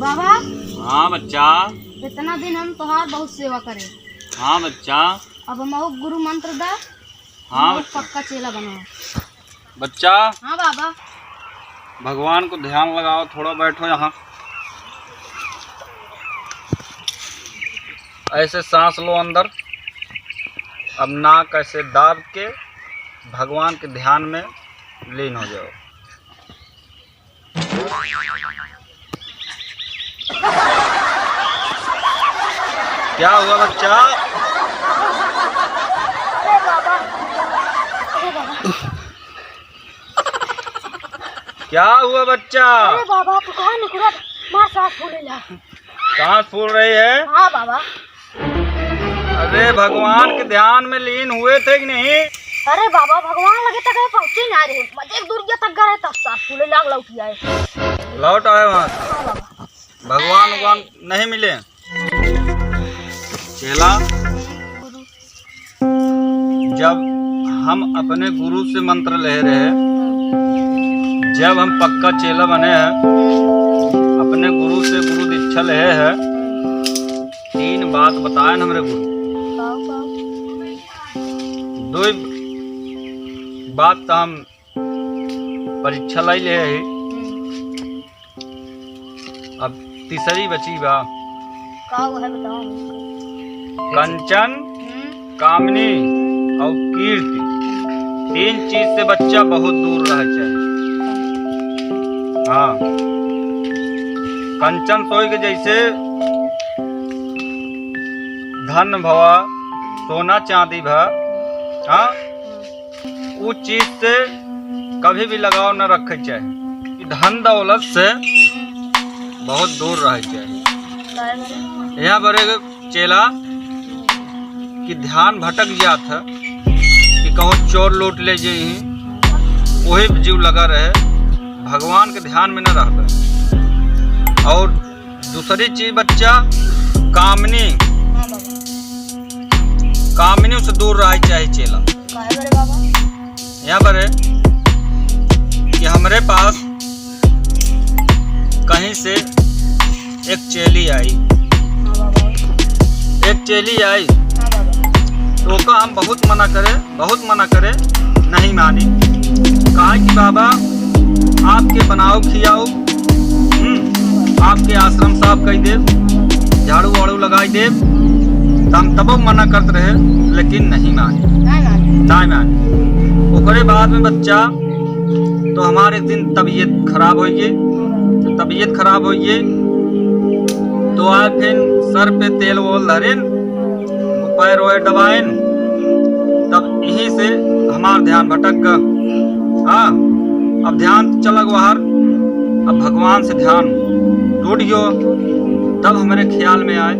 बाबा। हाँ बच्चा। इतना दिन हम तोहार बहुत सेवा करे। हाँ बच्चा। अब हम गुरु मंत्र दा। हाँ पक्का चेला बनो बच्चा। हाँ बाबा। भगवान को ध्यान लगाओ, थोड़ा बैठो यहाँ। ऐसे सांस लो अंदर। अब नाक ऐसे दाब के भगवान के ध्यान में लीन हो जाओ। क्या हुआ बच्चा? क्या हुआ बच्चा? अरे बाबा तू कहाँ निकला? मार सांस फूले ला। सांस फूल रही है? हाँ बाबा। अरे भगवान के ध्यान में लीन हुए थे कि नहीं? अरे बाबा भगवान लगे तक पहुँचे ना रहे, एक दूर तक गए तब सांस फूले लाग लौट आए। लौट आए वहाँ? हाँ बाबा। भगवान नहीं मिले? चेला, जब हम अपने गुरु से मंत्र ले रहे, जब हम पक्का चेला बने हैं, अपने गुरु से गुरु दीक्षा ले हैं, 3 बात बताए न हमारे गुरु। 2 बात तो हम परीक्षा लाई ले है, अब तीसरी बची बा। है बताओ। कंचन, कामनी और कीर्ति, 3 चीज से बच्चा बहुत दूर रह चाहिए। हाँ, कंचन सोई के जैसे धन भवा, सोना चांदी भा। हाँ, उस चीज से कभी भी लगाव न रखे चाहिए। धन दौलत से बहुत दूर रह चाहिए। यहाँ बड़े चेला कि ध्यान भटक गया था कि कहूँ चोर लूट ले जाए, वही जीव लगा रहे, भगवान के ध्यान में न रह गए। और दूसरी चीज बच्चा, कामनी, कामनी से दूर रह चाहिए चेला। यहाँ पर है कि हमारे पास कहीं से एक चेली आई, तो का हम बहुत मना करे, नहीं मानी। कहा कि बाबा आपके बनाओ खियाओ, आपके आश्रम साफ कर दे, झाड़ू वाड़ू लगाई दे, तो हम तब मना करते रहे, लेकिन नहीं मानी। ओकरे बाद में बच्चा तो हमारे दिन तबीयत खराब होइए, तो आए फिर सर पे तेल वोल धरेन, पैर रोए दबाएन, तब यहीं से हमारा ध्यान भटक गया। हाँ, अब ध्यान चला बाहर, अब भगवान से ध्यान टूट गयो। तब हमारे ख्याल में आए,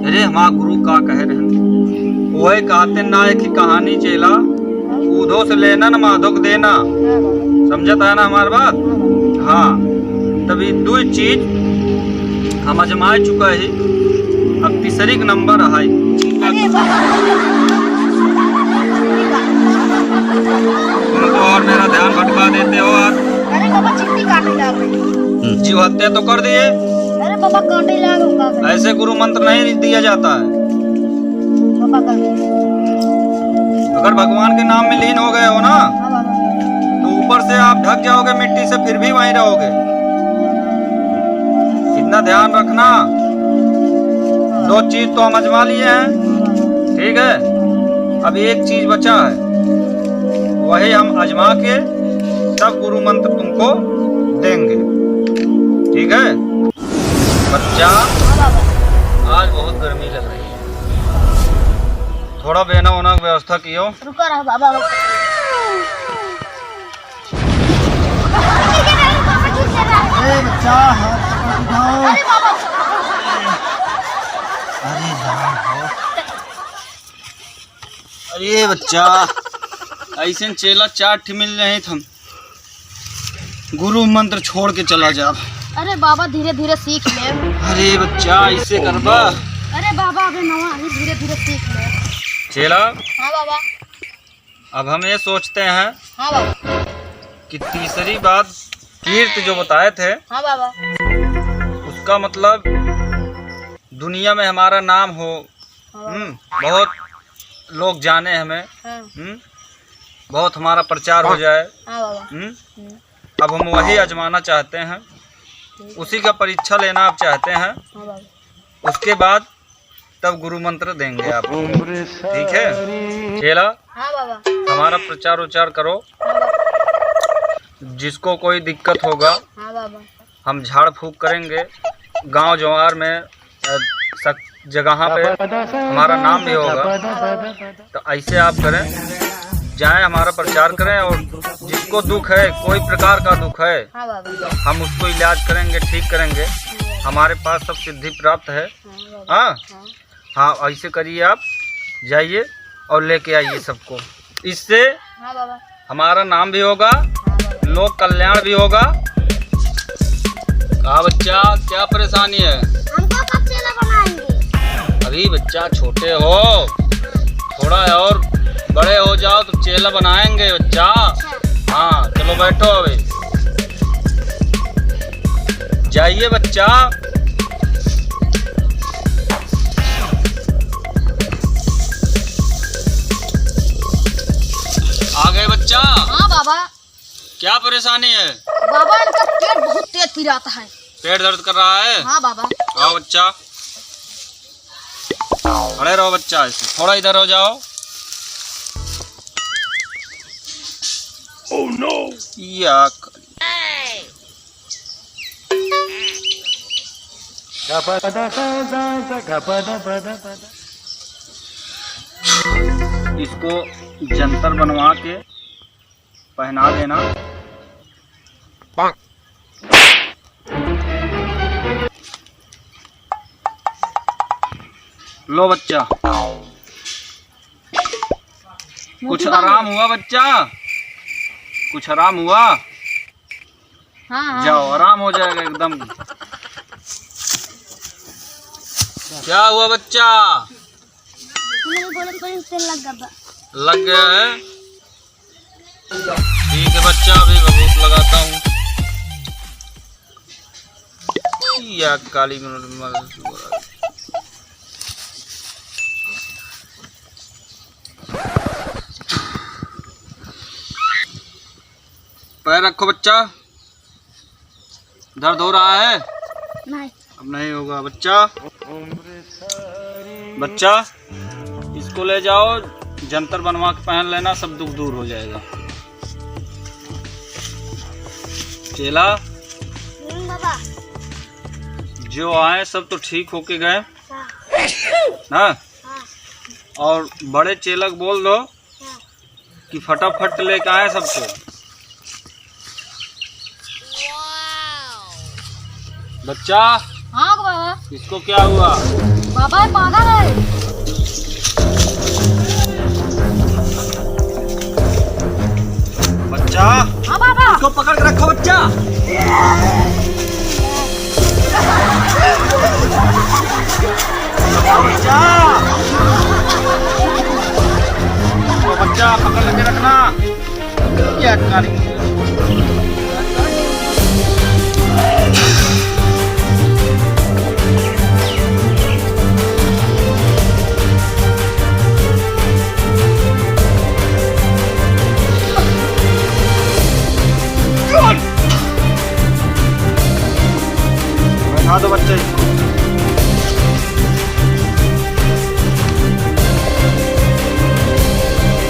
अरे हमारा गुरु का कह रहे हैं, वही कहते ना है कि कहानी चेला, ऊधो से लेना न माधो को देना। समझता है ना हमारी बात? हाँ, तभी 2 चीज हम अजमा चुका है, अब तीसरी का नंबर है। तुम तो और मेरा ध्यान भटका देते हो यार। अरे बाबा चिट्ठी काटे लग गई। जीव हत्या तो कर दिए। अरे बाबा काटे लग। ऐसे गुरु मंत्र नहीं दिया जाता है। बाबा अगर भगवान के नाम में लीन हो गए हो ना, तो ऊपर से आप ढक जाओगे मिट्टी से, फिर भी वहीं रहोगे। इतना ध्यान रखना। 2 चीज तो हम अजमा लिए हैं, ठीक है। अब एक चीज बचा है, वही हम आजमा के तब गुरु मंत्र तुमको देंगे। ठीक है बच्चा? हाँ बाबा। आज बहुत गर्मी लग रही है, थोड़ा बहना होना व्यवस्था कियो। रुको रहा बाबा। अरे बच्चा हाथ उठाओ। अरे बाबा। अरे राम हो। अरे बच्चा ऐसे चेला चाट मिल रहे थे, गुरु मंत्र छोड़ के चला जा। अरे बाबा धीरे धीरे सीख ले। अरे बच्चा ऐसे करबा? अरे बाबा अबे नवा धीरे धीरे सीख ले। चेला हाँ बाबा। अब हम ये सोचते हैं हाँ बाबा। कि तीसरी बात कीर्त जो बताए थे, हाँ बाबा। उसका मतलब दुनिया में हमारा नाम हो, बहुत लोग जाने हमें, हाँ। बहुत हमारा प्रचार हो जाए। हाँ बाबा। अब हम वही आजमाना चाहते हैं, उसी का परीक्षा लेना आप चाहते हैं। हाँ बाबा। उसके बाद तब गुरु मंत्र देंगे आप। ठीक है चेला? हाँ बाबा। हमारा प्रचार उचार करो। हाँ बाबा। जिसको कोई दिक्कत होगा हाँ बाबा। हम झाड़ फूक करेंगे, गांव जवार में जगह पे हमारा नाम भी होगा। तो ऐसे आप करें, जाएं हमारा प्रचार करें, और जिसको दुख है, कोई प्रकार का दुख है, हाँ बाबा। हम उसको इलाज करेंगे, ठीक करेंगे। हमारे पास सब सिद्धि प्राप्त है। हाँ हाँ ऐसे करिए, आप जाइए और लेके आइए सबको। इससे हाँ बाबा। हमारा नाम भी होगा, लोक कल्याण भी होगा। कहा बच्चा क्या परेशानी है? हमको कब चेला बनाएंगे? अभी बच्चा छोटे हो, थोड़ा और बड़े हो जाओ तो चेला बनाएंगे बच्चा। हाँ चलो बैठो अभी, जाइए बच्चा। आ गए बच्चा? हाँ बाबा। क्या परेशानी है? बाबा इनका पेट बहुत तेज पिराता है। पेट दर्द कर रहा है? हाँ बाबा। आओ बच्चा, खड़े रहो बच्चा, ऐसे थोड़ा इधर हो जाओ। Oh no! या इसको जंतर बनवा के पहना देना। लो बच्चा, कुछ आराम हुआ बच्चा? कुछ आराम हुआ? हाँ। जाओ आराम हो जाएगा एकदम। क्या हुआ बच्चा? लग गया है? ठीक है बच्चा, अभी भभूत लगाता हूँ। या काली पैर रखो बच्चा। दर्द हो रहा है? नहीं। अब नहीं होगा बच्चा। बच्चा इसको ले जाओ, जंतर बनवा के पहन लेना, सब दुख दूर हो जाएगा। चेला बाबा। जो आए सब तो ठीक होके गए ना? और बड़े चेलक बोल दो कि फटाफट लेके आए सबको। बच्चा हाँ बाबा। इसको क्या हुआ? बाबा पागल है। बच्चा हाँ बाबा। इसको पकड़ के रखो बच्चा। बच्चा इसको बच्चा पकड़ के रखना। क्या करी? बैठा दो बच्चे इसको।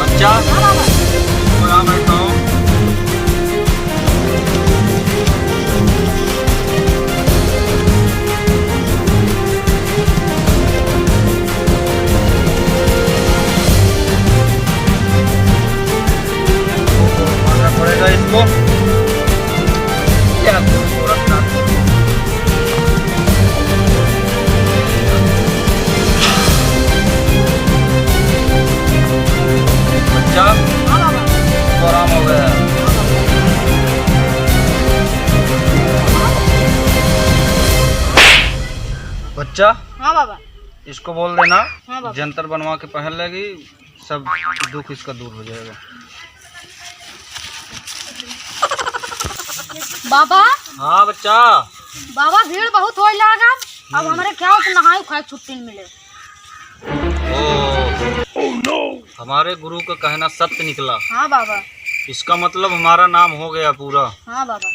बच्चा यहाँ बैठो। बच्चा हाँ बाबा। इसको बोल देना हाँ बाबा। जंतर बनवा के पहन लेगी, सब दुख इसका दूर हो जाएगा। बाबा हाँ बच्चा। बाबा भीड़ बहुत हो लगा, अब हमारे क्या हो नहाए खाए छुट्टी नहीं मिले। हमारे गुरु का कहना सत्य निकला। हाँ बाबा। इसका मतलब हमारा नाम हो गया पूरा। हाँ बाबा।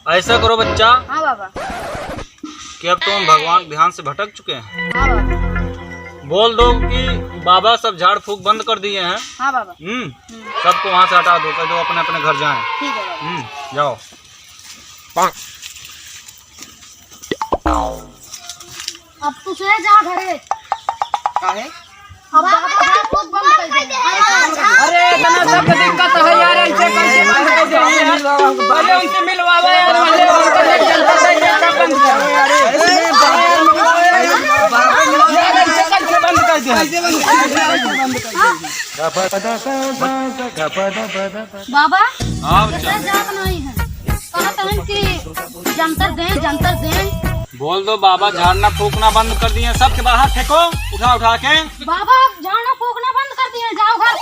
ऐसा करो बच्चा हाँ बाबा। कि अब तुम भगवान ध्यान से भटक चुके हैं। हाँ बाबा। बोल दो कि बाबा सब झाड़ फूक बंद कर दिए हैं। हाँ बाबा। सबको वहाँ से हटा दो, कह दो अपने अपने घर जाएं। ठीक है बाबा। जाओ। अब तू से जा घरे। काहे? अब बाबा झाड़ फूक बंद कर दे। अरे इतना सब दिक्कत है यार, ऐसे कैसे बंद कर दे? भले उनसे मिलवाओ यार, भले उनका जंतर सब बंद करो यार। ऐसे कैसे बंद कर दे? बाबा हाँ बच्चा। ऐसे जात नहीं है, कहत हन कि जंतर दें। बोल दो बाबा झाड़ना फूकना बंद कर दिए, सबके बाहर फेंको उठा उठा के। बाबा झाड़ना फूकना बंद कर दिए, जाओ घर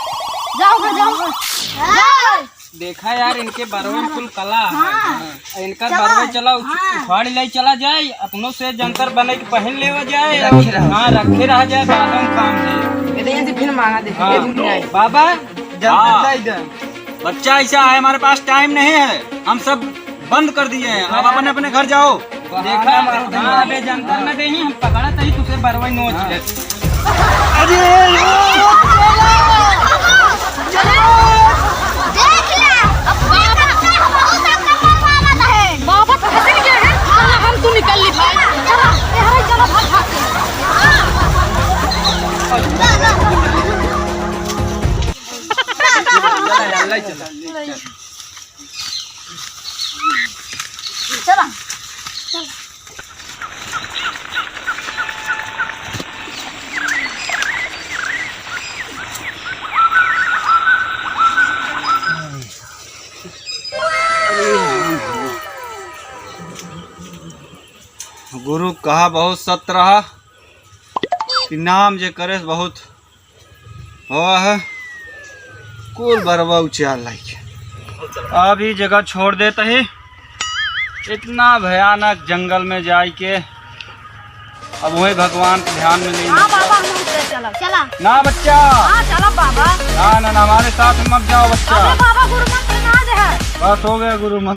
जाओ घर जाओ घर। देखा यार इनके बरवे कुल कला हाँ। इनका बरवे चला उखाड़ ले चला जाए, अपनों से जंतर बने के पहन ले जाए। हाँ रखे रह जाए, बाद में काम है। फिर मांगा दे बाबा जंतर दे। बच्चा ऐसा है, हमारे पास टाइम नहीं है, हम सब बंद कर दिए हैं, अब अपने अपने घर जाओ। देखा अबे जंतर न दे, हम पकड़ा तही तुझे बरवे नोच ले। बाबा तो हंस गए हैं, चलो हम तू निकल ली भाई, चलो चलो भाग भाग। चला गुरु कहा बहुत सत्य रहा कि नाम जे करे बहुत हो है, कुल बरवा उचार लाइक। अब ही जगह छोड़ देते ही, इतना भयानक जंगल में जाए के अब वही भगवान के ध्यान में नहीं। हाँ बाबा हम उतरे, चला चला ना बच्चा। हाँ चला बाबा। ना ना ना, हमारे साथ मत जाओ बच्चा। अबे बाबा गुरु मंत्र ना दे है। बस हो गया गुरु मंत्र।